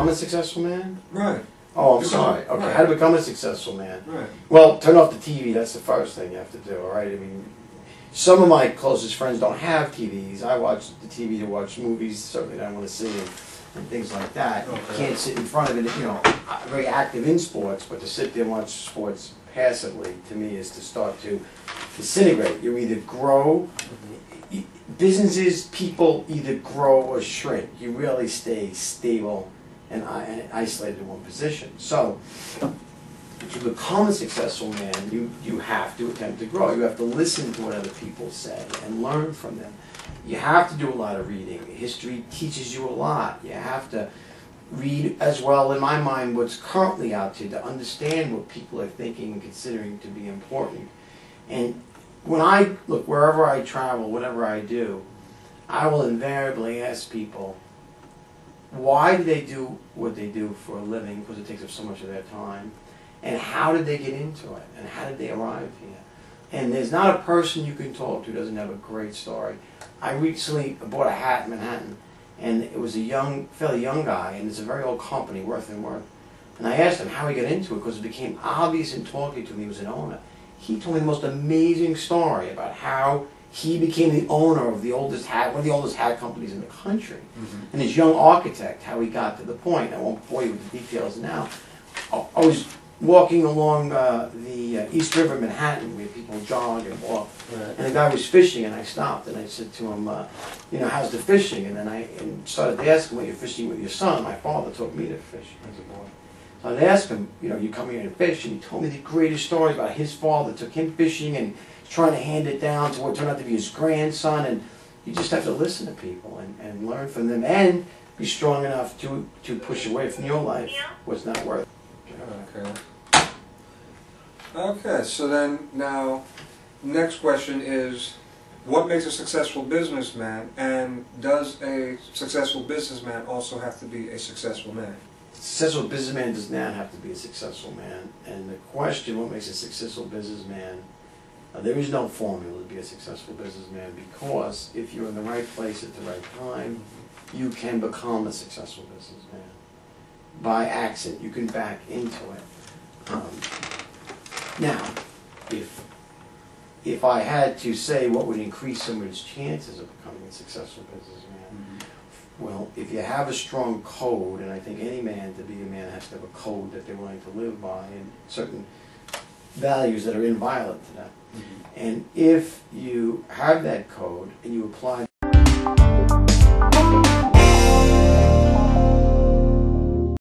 become a successful man? Right. Oh, I'm sorry. Okay, right. how to become a successful man? Right. Well, turn off the TV. That's the first thing you have to do, all right? I mean, some of my closest friends don't have TVs. I watch the TV to watch movies, certainly that I want to see, and things like that. Okay. You can't sit in front of it, you know, I'm very active in sports, but to sit there and watch sports passively, to me, is to start to disintegrate. You either grow, businesses, people either grow or shrink. You really stay stable and isolated in one position. So, to become a successful man, you have to attempt to grow. You have to listen to what other people say and learn from them. You have to do a lot of reading. History teaches you a lot. You have to read as well, in my mind, what's currently out there to understand what people are thinking and considering to be important. And when I look, wherever I travel, whatever I do, I will invariably ask people, why do they do what they do for a living? Because it takes up so much of their time. And how did they get into it? And how did they arrive here? And there's not a person you can talk to who doesn't have a great story. I recently bought a hat in Manhattan, and it was a fairly young guy, and it's a very old company, Worth and Worth. And I asked him how he got into it, because it became obvious in talking to him he was an owner. He told me the most amazing story about how he became the owner of one of the oldest hat companies in the country. And his young architect, how he got to the point. I won't bore you with the details now. I was walking along the East River in Manhattan, where people jog and walk. Right. And the guy was fishing, and I stopped, and I said to him, you know, how's the fishing? And then I started to ask him, well, you're fishing with your son. My father taught me to fish as a boy. So I asked him, you know, you come here and fish, and he told me the greatest stories about his father took him fishing, and he's trying to hand it down to what turned out to be his grandson. And you just have to listen to people and learn from them, and be strong enough to push away from your life what's not worth it. Okay. Okay, so then now, next question is, what makes a successful businessman, and does a successful businessman also have to be a successful man? A successful businessman does not have to be a successful man. And the question, what makes a successful businessman, there is no formula to be a successful businessman, because if you're in the right place at the right time, you can become a successful businessman. By accident, you can back into it. Now, if I had to say what would increase somebody's chances of becoming a successful businessman, well, if you have a strong code, and I think any man to be a man has to have a code that they're willing to live by, and certain values that are inviolate to that. And if you have that code and you apply